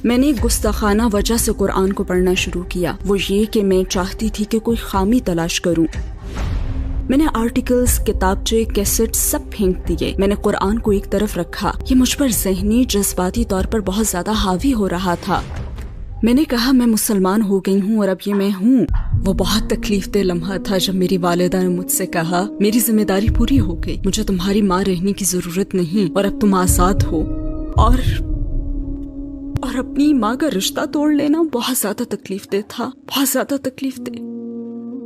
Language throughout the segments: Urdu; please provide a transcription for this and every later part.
میں نے گستاخانہ وجہ سے قرآن کو پڑھنا شروع کیا، وہ یہ کہ میں چاہتی تھی کہ کوئی خامی تلاش کروں۔ میں نے آرٹیکلز، کتابچے، کیسٹ سب پھینک دیے۔ میں نے قرآن کو ایک طرف رکھا، یہ مجھ پر ذہنی جذباتی طور پر بہت زیادہ حاوی ہو رہا تھا۔ میں نے کہا میں مسلمان ہو گئی ہوں اور اب یہ میں ہوں۔ وہ بہت تکلیف دہ لمحہ تھا جب میری والدہ نے مجھ سے کہا میری ذمہ داری پوری ہو گئی، مجھے تمہاری ماں رہنے کی ضرورت نہیں اور اب تم آزاد ہو۔ اور اپنی ماں کا رشتہ توڑ لینا بہت زیادہ تکلیف دہ تھا، بہت زیادہ تکلیف دہ۔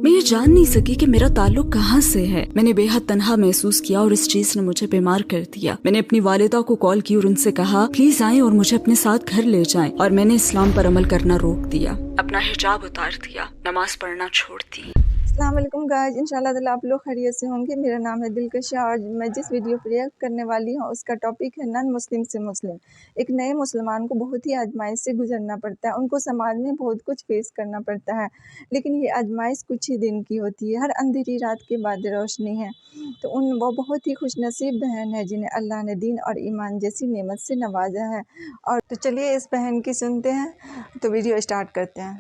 میں یہ جان نہیں سکی کہ میرا تعلق کہاں سے ہے۔ میں نے بے حد تنہا محسوس کیا اور اس چیز نے مجھے بیمار کر دیا۔ میں نے اپنی والدہ کو کال کی اور ان سے کہا پلیز آئیں اور مجھے اپنے ساتھ گھر لے جائیں، اور میں نے اسلام پر عمل کرنا روک دیا، اپنا حجاب اتار دیا، نماز پڑھنا چھوڑ دی۔ السلام علیکم گائز، انشاءاللہ تعالیٰ آپ لوگ خیریت سے ہوں گے۔ میرا نام ہے دلکشا اور میں جس ویڈیو پر ریئیکٹ کرنے والی ہوں اس کا ٹاپک ہے نان مسلم سے مسلم۔ ایک نئے مسلمان کو بہت ہی آزمائش سے گزرنا پڑتا ہے، ان کو سماج میں بہت کچھ فیس کرنا پڑتا ہے، لیکن یہ آزمائش کچھ ہی دن کی ہوتی ہے، ہر اندھیری رات کے بعد روشنی ہے۔ تو وہ بہت ہی خوش نصیب بہن ہے جنہیں اللہ نے دین اور ایمان جیسی نعمت سے نوازا ہے۔ اور تو چلیے اس بہن کی سنتے ہیں، تو ویڈیو اسٹارٹ کرتے ہیں۔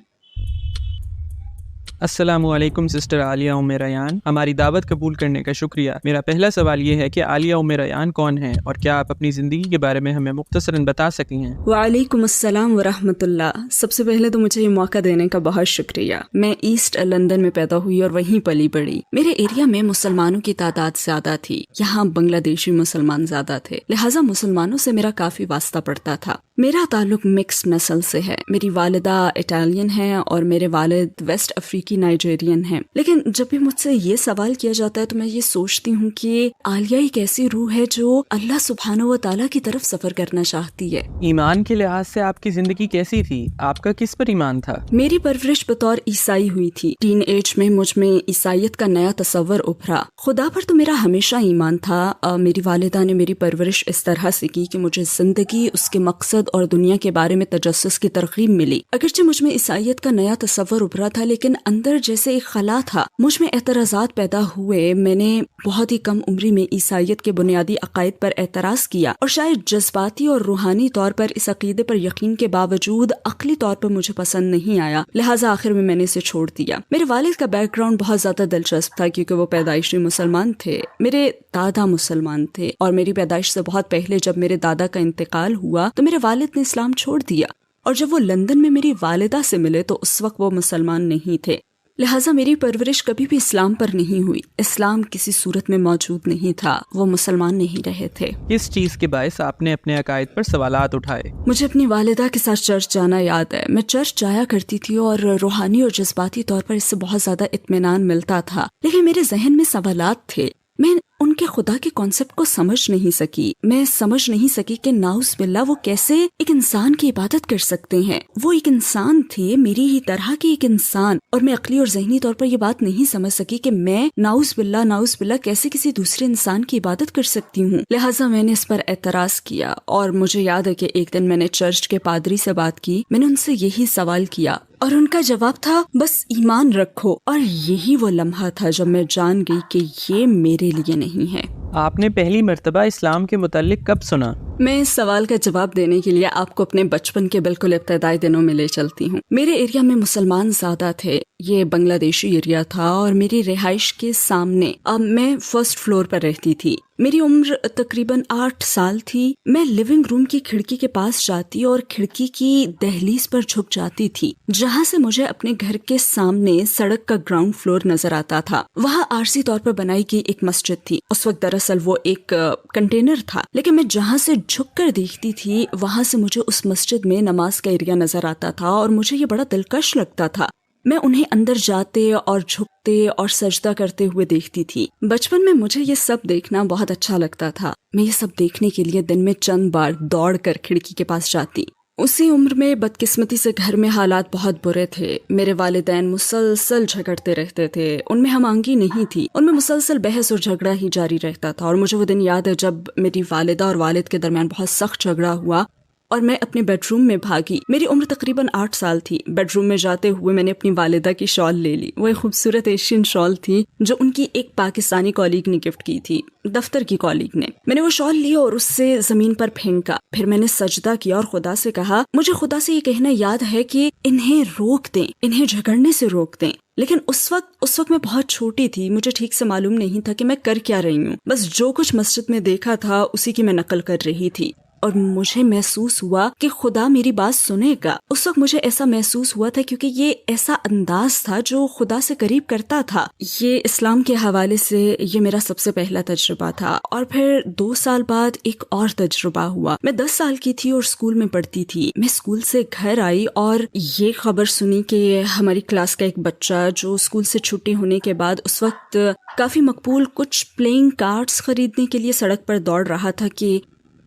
السلام علیکم سسٹر عالیہ ام ریان، ہماری دعوت قبول کرنے کا شکریہ۔ میرا پہلا سوال یہ ہے کہ عالیہ ام ریان کون ہیں اور کیا آپ اپنی زندگی کے بارے میں ہمیں مختصراً بتا سکتی ہیں؟ وعلیکم السلام ورحمۃ اللہ۔ سب سے پہلے تو مجھے یہ موقع دینے کا بہت شکریہ۔ میں ایسٹ لندن میں پیدا ہوئی اور وہیں پلی بڑھی۔ میرے ایریا میں مسلمانوں کی تعداد زیادہ تھی، یہاں بنگلہ دیشی مسلمان زیادہ تھے، لہٰذا مسلمانوں سے میرا کافی واسطہ پڑتا تھا۔ میرا تعلق مکس نسل سے ہے، میری والدہ اٹالین ہے اور میرے والد ویسٹ افریقی نائجیرین ہیں۔ لیکن جب بھی مجھ سے یہ سوال کیا جاتا ہے تو میں یہ سوچتی ہوں کہ عالیہ ایک ایسی روح ہے جو اللہ سبحانہ و تعالیٰ کی طرف سفر کرنا چاہتی ہے۔ ایمان کے لحاظ سے آپ کی زندگی کیسی تھی؟ آپ کا کس پر ایمان تھا؟ میری پرورش بطور عیسائی ہوئی تھی۔ ٹین ایج میں مجھ میں عیسائیت کا نیا تصور ابھرا۔ خدا پر تو میرا ہمیشہ ایمان تھا۔ میری والدہ نے میری پرورش اس طرح سے کی کہ مجھے زندگی، اس کے مقصد اور دنیا کے بارے میں تجسس کی ترغیب ملی۔ اگرچہ مجھ میں عیسائیت کا نیا تصور ابھرا تھا، لیکن اندر جیسے ایک خلا تھا، مجھ میں اعتراضات پیدا ہوئے۔ میں نے بہت ہی کم عمری میں عیسائیت کے بنیادی عقائد پر اعتراض کیا، اور شاید جذباتی اور روحانی طور پر اس عقیدے پر یقین کے باوجود عقلی طور پر مجھے پسند نہیں آیا، لہٰذا آخر میں نے اسے چھوڑ دیا۔ میرے والد کا بیک گراؤنڈ بہت زیادہ دلچسپ تھا کیونکہ وہ پیدائشی مسلمان تھے۔ میرے دادا مسلمان تھے اور میری پیدائش سے بہت پہلے جب میرے دادا کا انتقال ہوا تو میرے والد نے اسلام چھوڑ دیا، اور جب وہ لندن میں میری والدہ سے ملے تو اس وقت وہ مسلمان نہیں تھے، لہٰذا میری پرورش کبھی بھی اسلام پر نہیں ہوئی۔ اسلام کسی صورت میں موجود نہیں تھا، وہ مسلمان نہیں رہے تھے۔ کس چیز کے باعث آپ نے اپنے عقائد پر سوالات اٹھائے؟ مجھے اپنی والدہ کے ساتھ چرچ جانا یاد ہے۔ میں چرچ جایا کرتی تھی اور روحانی اور جذباتی طور پر اس سے بہت زیادہ اطمینان ملتا تھا، لیکن میرے ذہن میں سوالات تھے۔ میں ان کے خدا کے کانسیپٹ کو سمجھ نہیں سکی۔ میں سمجھ نہیں سکی کہ نعوذ باللہ وہ کیسے ایک انسان کی عبادت کر سکتے ہیں۔ وہ ایک انسان تھے، میری ہی طرح کے ایک انسان، اور میں عقلی اور ذہنی طور پر یہ بات نہیں سمجھ سکی کہ میں نعوذ باللہ کیسے کسی دوسرے انسان کی عبادت کر سکتی ہوں۔ لہٰذا میں نے اس پر اعتراض کیا، اور مجھے یاد ہے کہ ایک دن میں نے چرچ کے پادری سے بات کی۔ میں نے ان سے یہی سوال کیا اور ان کا جواب تھا بس ایمان رکھو، اور یہی وہ لمحہ تھا جب میں جان گئی کہ یہ میرے لیے نہیں ہے۔ آپ نے پہلی مرتبہ اسلام کے متعلق کب سنا؟ میں اس سوال کا جواب دینے کے لیے آپ کو اپنے بچپن کے بالکل ابتدائی دنوں میں لے چلتی ہوں۔ میرے ایریا میں مسلمان زیادہ تھے، یہ بنگلہ دیشی ایریا تھا، اور میری رہائش کے سامنے میں فرسٹ فلور پر رہتی تھی۔ میری عمر تقریباً 8 سال تھی۔ میں لیونگ روم کی کھڑکی کے پاس جاتی اور کھڑکی کی دہلیز پر جھک جاتی تھی، جہاں سے مجھے اپنے گھر کے سامنے سڑک کا گراؤنڈ فلور نظر آتا تھا۔ وہاں عارضی طور پر بنائی گئی ایک مسجد تھی۔ اس وقت دراصل وہ ایک کنٹینر تھا، لیکن میں جہاں سے جھک کر دیکھتی تھی وہاں سے مجھے اس مسجد میں نماز کا ایریا نظر آتا تھا، اور مجھے یہ بڑا دلکش لگتا تھا۔ میں انہیں اندر جاتے اور جھکتے اور سجدہ کرتے ہوئے دیکھتی تھی۔ بچپن میں مجھے یہ سب دیکھنا بہت اچھا لگتا تھا۔ میں یہ سب دیکھنے کے لیے دن میں چند بار دوڑ کر کھڑکی کے پاس جاتی۔ اسی عمر میں بدقسمتی سے گھر میں حالات بہت برے تھے۔ میرے والدین مسلسل جھگڑتے رہتے تھے، ان میں ہم آہنگی نہیں تھی، ان میں مسلسل بحث اور جھگڑا ہی جاری رہتا تھا۔ اور مجھے وہ دن یاد ہے جب میری والدہ اور والد کے درمیان بہت سخت جھگڑا ہوا، اور میں اپنے بیڈ روم میں بھاگی. میری عمر تقریباً 8 سال تھی. بیڈ روم میں جاتے ہوئے میں نے اپنی والدہ کی شال لے لی. وہ ایک خوبصورت ایشین شال تھی جو ان کی ایک پاکستانی کالیگ نے گفٹ کی تھی, دفتر کی کالیگ نے. میں نے وہ شال لی اور اس سے زمین پر پھینکا. پھر میں نے سجدہ کیا اور خدا سے کہا, مجھے خدا سے یہ کہنا یاد ہے کہ انہیں روک دیں, انہیں جھگڑنے سے روک دیں. لیکن اس وقت میں بہت چھوٹی تھی, مجھے ٹھیک سے معلوم نہیں تھا کہ میں کر کیا رہی ہوں. بس جو کچھ مسجد میں دیکھا تھا اسی کی میں نقل کر رہی تھی, اور مجھے محسوس ہوا کہ خدا میری بات سنے گا. اس وقت مجھے ایسا محسوس ہوا تھا کیونکہ یہ ایسا انداز تھا جو خدا سے قریب کرتا تھا. یہ اسلام کے حوالے سے یہ میرا سب سے پہلا تجربہ تھا. اور پھر 2 سال بعد ایک اور تجربہ ہوا. میں 10 سال کی تھی اور اسکول میں پڑھتی تھی. میں اسکول سے گھر آئی اور یہ خبر سنی کہ ہماری کلاس کا ایک بچہ جو اسکول سے چھٹی ہونے کے بعد اس وقت کافی مقبول کچھ پلینگ کارڈز خریدنے کے لیے سڑک پر دوڑ رہا تھا کہ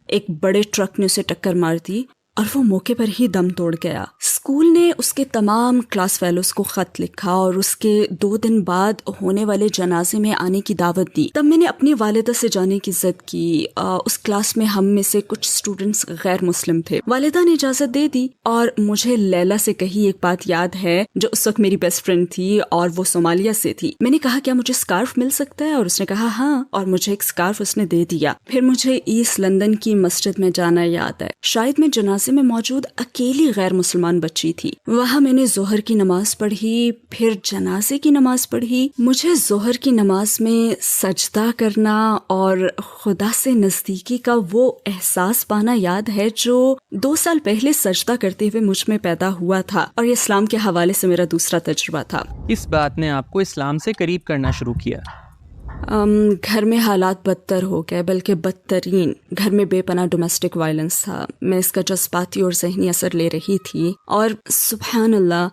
ایک بڑے ٹرک نے اسے ٹکر مار دی اور وہ موقع پر ہی دم توڑ گیا. اسکول نے اس کے تمام کلاس فیلوز کو خط لکھا اور اس کے 2 دن بعد ہونے والے جنازے میں آنے کی دعوت دی. تب میں نے اپنی والدہ سے جانے کی ضد کی. اس کلاس میں ہم میں سے کچھ اسٹوڈنٹس غیر مسلم تھے. والدہ نے اجازت دے دی اور مجھے لیلا سے کہی ایک بات یاد ہے جو اس وقت میری بیسٹ فرینڈ تھی اور وہ صومالیہ سے تھی. میں نے کہا کیا مجھے اسکارف مل سکتا ہے, اور اس نے کہا ہاں, اور مجھے ایک اسکارف اس نے دے دیا. پھر مجھے ایسٹ لندن کی مسجد میں جانا یاد ہے. شاید میں جنازے میں موجود اکیلی غیر مسلمان بچی تھی. وہاں میں نے ظہر کی نماز پڑھی, پھر جنازے کی نماز پڑھی. مجھے ظہر کی نماز میں سجدہ کرنا اور خدا سے نزدیکی کا وہ احساس پانا یاد ہے جو 2 سال پہلے سجدہ کرتے ہوئے مجھ میں پیدا ہوا تھا, اور یہ اسلام کے حوالے سے میرا دوسرا تجربہ تھا. اس بات نے آپ کو اسلام سے قریب کرنا شروع کیا؟ گھر میں حالات بدتر ہو گئے, بلکہ بدترین. گھر میں بے پناہ ڈومیسٹک وائلنس تھا. میں اس کا جذباتی اور ذہنی اثر لے رہی تھی, اور سبحان اللہ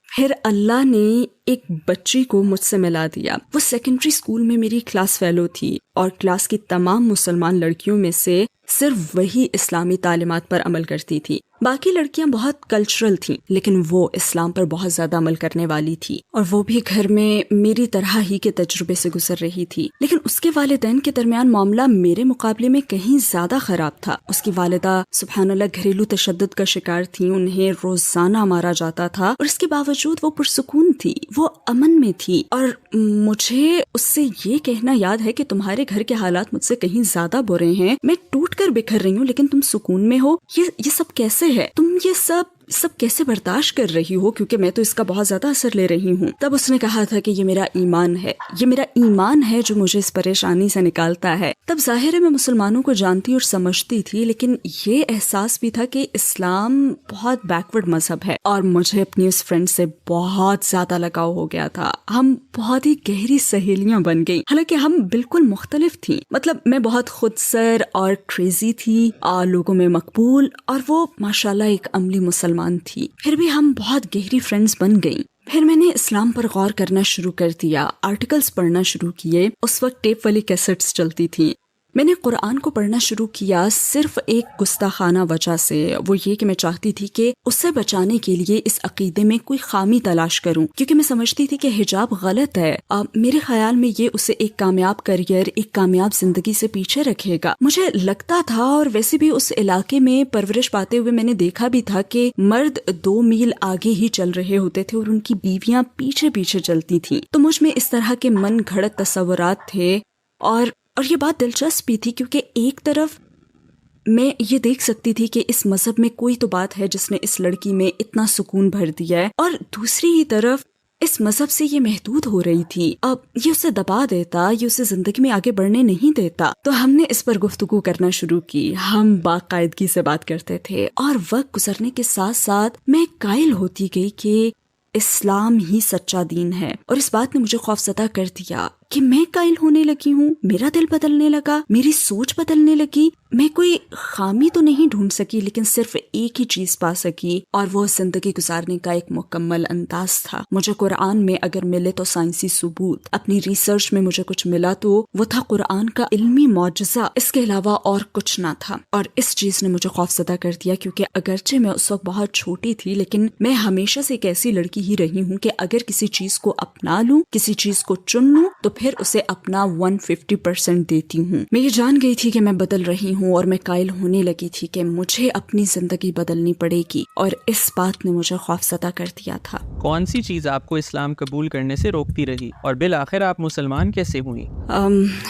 پھر اللہ نے ایک بچی کو مجھ سے ملا دیا. وہ سیکنڈری اسکول میں میری کلاس فیلو تھی, اور کلاس کی تمام مسلمان لڑکیوں میں سے صرف وہی اسلامی تعلیمات پر عمل کرتی تھی. باقی لڑکیاں بہت کلچرل تھیں, لیکن وہ اسلام پر بہت زیادہ عمل کرنے والی تھی, اور وہ بھی گھر میں میری طرح ہی کے تجربے سے گزر رہی تھی. لیکن اس کے والدین کے درمیان معاملہ میرے مقابلے میں کہیں زیادہ خراب تھا. اس کی والدہ سبحان اللہ گھریلو تشدد کا شکار تھی, انہیں روزانہ مارا جاتا تھا, اور اس کے باوجود وہ پرسکون تھی, وہ امن میں تھی. اور مجھے اس سے یہ کہنا یاد ہے کہ تمہارے گھر کے حالات مجھ سے کہیں زیادہ برے ہیں, میں ٹوٹ کر بکھر رہی ہوں لیکن تم سکون میں ہو. یہ سب کیسے ہے, تم یہ سب کیسے برداشت کر رہی ہو, کیونکہ میں تو اس کا بہت زیادہ اثر لے رہی ہوں. تب اس نے کہا تھا کہ یہ میرا ایمان ہے, یہ میرا ایمان ہے جو مجھے اس پریشانی سے نکالتا ہے. تب ظاہر ہے میں مسلمانوں کو جانتی اور سمجھتی تھی, لیکن یہ احساس بھی تھا کہ اسلام بہت بیکورڈ مذہب ہے, اور مجھے اپنی اس فرینڈ سے بہت زیادہ لگاؤ ہو گیا تھا. ہم بہت ہی گہری سہیلیاں بن گئی, حالانکہ ہم بالکل مختلف تھیں. مطلب میں بہت خود سر اور کریزی تھی, اور لوگوں میں مقبول, اور وہ ماشاءاللہ ایک عملی مسلمان تھی. پھر بھی ہم بہت گہری فرینڈز بن گئیں. پھر میں نے اسلام پر غور کرنا شروع کر دیا, آرٹیکلز پڑھنا شروع کیے. اس وقت ٹیپ والی کیسٹس چلتی تھیں. میں نے قرآن کو پڑھنا شروع کیا صرف ایک گستاخانہ وجہ سے, وہ یہ کہ میں چاہتی تھی کہ اسے بچانے کے لیے اس عقیدے میں کوئی خامی تلاش کروں, کیونکہ میں سمجھتی تھی کہ حجاب غلط ہے. میرے خیال میں یہ اسے ایک کامیاب کریئر, ایک کامیاب زندگی سے پیچھے رکھے گا. مجھے لگتا تھا, اور ویسے بھی اس علاقے میں پرورش پاتے ہوئے میں نے دیکھا بھی تھا کہ مرد 2 میل آگے ہی چل رہے ہوتے تھے اور ان کی بیویاں پیچھے پیچھے چلتی تھیں. تو مجھ میں اس طرح کے من گھڑت تصورات تھے, اور یہ بات دلچسپ بھی تھی کیونکہ ایک طرف میں یہ دیکھ سکتی تھی کہ اس مذہب میں کوئی تو بات ہے جس نے اس لڑکی میں اتنا سکون بھر دیا ہے, اور دوسری ہی طرف اس مذہب سے یہ محدود ہو رہی تھی. اب یہ اسے دبا دیتا, یہ اسے زندگی میں آگے بڑھنے نہیں دیتا. تو ہم نے اس پر گفتگو کرنا شروع کی. ہم باقاعدگی سے بات کرتے تھے, اور وقت گزرنے کے ساتھ ساتھ میں قائل ہوتی گئی کہ اسلام ہی سچا دین ہے. اور اس بات نے مجھے خوفزدہ کر دیا کہ میں قائل ہونے لگی ہوں, میرا دل بدلنے لگا, میری سوچ بدلنے لگی. میں کوئی خامی تو نہیں ڈھونڈ سکی, لیکن صرف ایک ہی چیز پا سکی, اور وہ زندگی گزارنے کا ایک مکمل انداز تھا. مجھے قرآن میں اگر ملے تو سائنسی ثبوت, اپنی ریسرچ میں مجھے کچھ ملا تو وہ تھا قرآن کا علمی معجزہ, اس کے علاوہ اور کچھ نہ تھا. اور اس چیز نے مجھے خوفزدہ کر دیا, کیونکہ اگرچہ میں اس وقت بہت چھوٹی تھی, لیکن میں ہمیشہ سے ایک ایسی لڑکی ہی رہی ہوں کہ اگر کسی چیز کو اپنا لوں, کسی چیز کو چن لوں, تو پھر اسے اپنا 150% دیتی ہوں۔ میں یہ جان گئی تھی کہ میں بدل رہی ہوں اور میں قائل ہونے لگی تھی کہ مجھے اپنی زندگی بدلنی پڑے گی، اور اس بات نے مجھے خوفزدہ کر دیا تھا۔ کون سی چیز آپ کو اسلام قبول کرنے سے روکتی رہی اور بالآخر آپ مسلمان کیسے ہوئی؟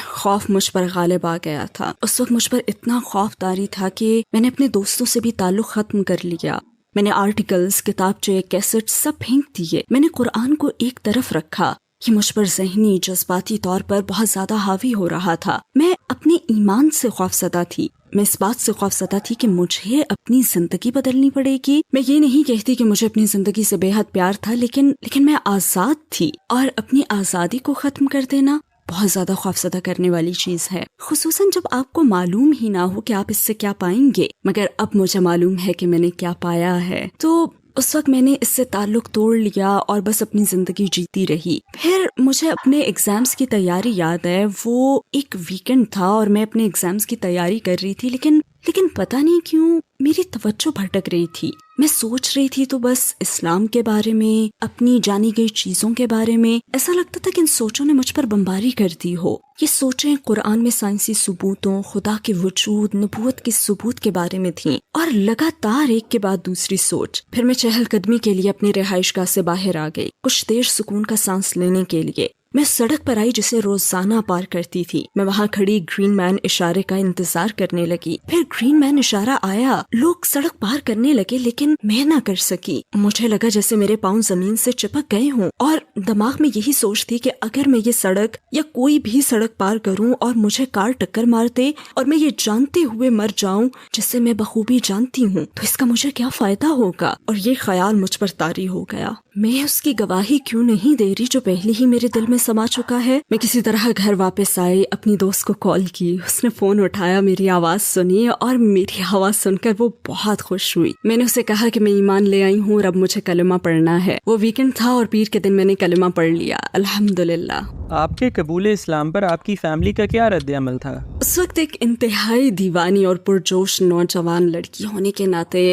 خوف مجھ پر غالب آ گیا تھا۔ اس وقت مجھ پر اتنا خوف طاری تھا کہ میں نے اپنے دوستوں سے بھی تعلق ختم کر لیا۔ میں نے آرٹیکلز، کتابچے، کیسٹ سب پھینک دیے۔ میں نے قرآن کو ایک طرف رکھا۔ یہ مجھ پر ذہنی، جذباتی طور پر بہت زیادہ حاوی ہو رہا تھا۔ میں اپنے ایمان سے خوفزدہ تھی۔ میں اس بات سے خوفزدہ تھی کہ مجھے اپنی زندگی بدلنی پڑے گی۔ میں یہ نہیں کہتی کہ مجھے اپنی زندگی سے بے حد پیار تھا، لیکن میں آزاد تھی، اور اپنی آزادی کو ختم کر دینا بہت زیادہ خوفزدہ کرنے والی چیز ہے، خصوصاً جب آپ کو معلوم ہی نہ ہو کہ آپ اس سے کیا پائیں گے۔ مگر اب مجھے معلوم ہے کہ میں نے کیا پایا ہے، تو اس وقت میں نے اس سے تعلق توڑ لیا اور بس اپنی زندگی جیتی رہی۔ پھر مجھے اپنے ایگزامز کی تیاری یاد ہے۔ وہ ایک ویکنڈ تھا اور میں اپنے ایگزامز کی تیاری کر رہی تھی، لیکن پتہ نہیں کیوں میری توجہ بھٹک رہی تھی۔ میں سوچ رہی تھی تو بس اسلام کے بارے میں، اپنی جانی گئی چیزوں کے بارے میں۔ ایسا لگتا تھا کہ ان سوچوں نے مجھ پر بمباری کر دی ہو۔ یہ سوچیں قرآن میں سائنسی ثبوتوں، خدا کے وجود، نبوت کے ثبوت کے بارے میں تھیں، اور لگاتار ایک کے بعد دوسری سوچ۔ پھر میں چہل قدمی کے لیے اپنی رہائش گاہ سے باہر آ گئی، کچھ دیر سکون کا سانس لینے کے لیے۔ میں سڑک پر آئی جسے روزانہ پار کرتی تھی۔ میں وہاں کھڑی گرین مین اشارے کا انتظار کرنے لگی۔ پھر گرین مین اشارہ آیا، لوگ سڑک پار کرنے لگے، لیکن میں نہ کر سکی۔ مجھے لگا جیسے میرے پاؤں زمین سے چپک گئے ہوں، اور دماغ میں یہی سوچ تھی کہ اگر میں یہ سڑک یا کوئی بھی سڑک پار کروں اور مجھے کار ٹکر مار دے اور میں یہ جانتے ہوئے مر جاؤں جسے میں بخوبی جانتی ہوں، تو اس کا مجھے کیا فائدہ ہوگا؟ اور یہ خیال مجھ پر طاری ہو گیا۔ میں اس کی گواہی کیوں نہیں دے رہی جو پہلے ہی میرے دل میں سما چکا ہے؟ میں کسی طرح گھر واپس آئی، اپنی دوست کو کال کی، اس نے فون اٹھایا، میری آواز سنی، اور میری آواز سن کر وہ بہت خوش ہوئی۔ میں نے اسے کہا کہ میں ایمان لے آئی ہوں اور اب مجھے کلمہ پڑھنا ہے۔ وہ ویکنڈ تھا اور پیر کے دن میں نے کلمہ پڑھ لیا، الحمدللہ۔ آپ کے قبول اسلام پر آپ کی فیملی کا کیا رد عمل تھا؟ اس وقت ایک انتہائی دیوانی اور پرجوش نوجوان لڑکی ہونے کے ناطے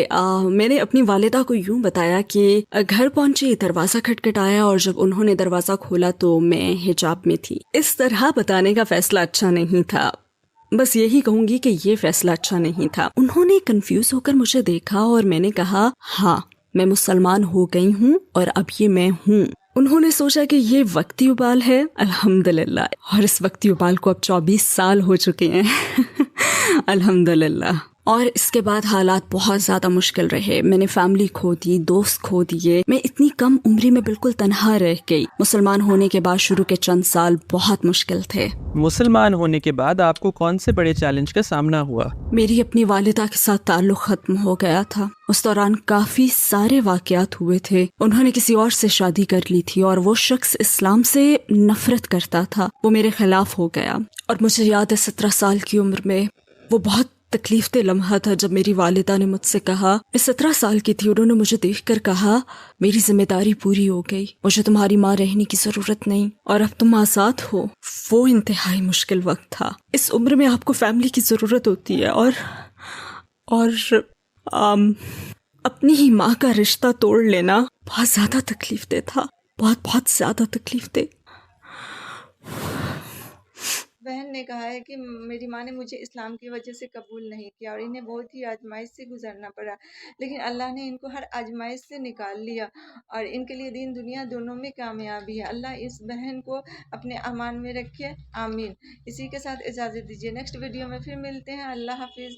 میں نے اپنی والدہ کو یوں بتایا کہ گھر پہنچی، دروازہ کھٹکھٹایا، اور جب انہوں نے دروازہ کھولا تو میں حجاب میں تھی۔ اس طرح بتانے کا فیصلہ اچھا نہیں تھا، بس یہی کہوں گی کہ یہ فیصلہ اچھا نہیں تھا۔ انہوں نے کنفیوز ہو کر مجھے دیکھا اور میں نے کہا، ہاں میں مسلمان ہو گئی ہوں اور اب یہ میں ہوں۔ انہوں نے سوچا کہ یہ وقتی ابال ہے، الحمدللہ، اور اس وقتی ابال کو اب 24 سال ہو چکے ہیں الحمدللہ۔ اور اس کے بعد حالات بہت زیادہ مشکل رہے۔ میں نے فیملی کھو دی، دوست کھو دیے، میں اتنی کم عمری میں بالکل تنہا رہ گئی۔ مسلمان ہونے کے بعد شروع کے چند سال بہت مشکل تھے۔ مسلمان ہونے کے بعد آپ کو کون سے بڑے چیلنج کا سامنا ہوا؟ میری اپنی والدہ کے ساتھ تعلق ختم ہو گیا تھا۔ اس دوران کافی سارے واقعات ہوئے تھے۔ انہوں نے کسی اور سے شادی کر لی تھی اور وہ شخص اسلام سے نفرت کرتا تھا۔ وہ میرے خلاف ہو گیا، اور مجھے یاد ہے 17 سال کی عمر میں وہ بہت تکلیف دہ لمحہ تھا جب میری والدہ نے مجھ سے کہا، میں 17 سال کی تھی، انہوں نے مجھے دیکھ کر کہا، میری ذمہ داری پوری ہو گئی، مجھے تمہاری ماں رہنے کی ضرورت نہیں اور اب تم آزاد ہو۔ وہ انتہائی مشکل وقت تھا۔ اس عمر میں آپ کو فیملی کی ضرورت ہوتی ہے، اور اپنی ہی ماں کا رشتہ توڑ لینا بہت زیادہ تکلیف دہ تھا، بہت زیادہ تکلیف دہ۔ بہن نے کہا ہے کہ میری ماں نے مجھے اسلام کی وجہ سے قبول نہیں کیا اور انہیں بہت ہی آزمائش سے گزرنا پڑا، لیکن اللہ نے ان کو ہر آزمائش سے نکال لیا اور ان کے لیے دین دنیا دونوں میں کامیابی ہے۔ اللہ اس بہن کو اپنے امان میں رکھے، آمین۔ اسی کے ساتھ اجازت دیجیے، نیکسٹ ویڈیو میں پھر ملتے ہیں۔ اللہ حافظ۔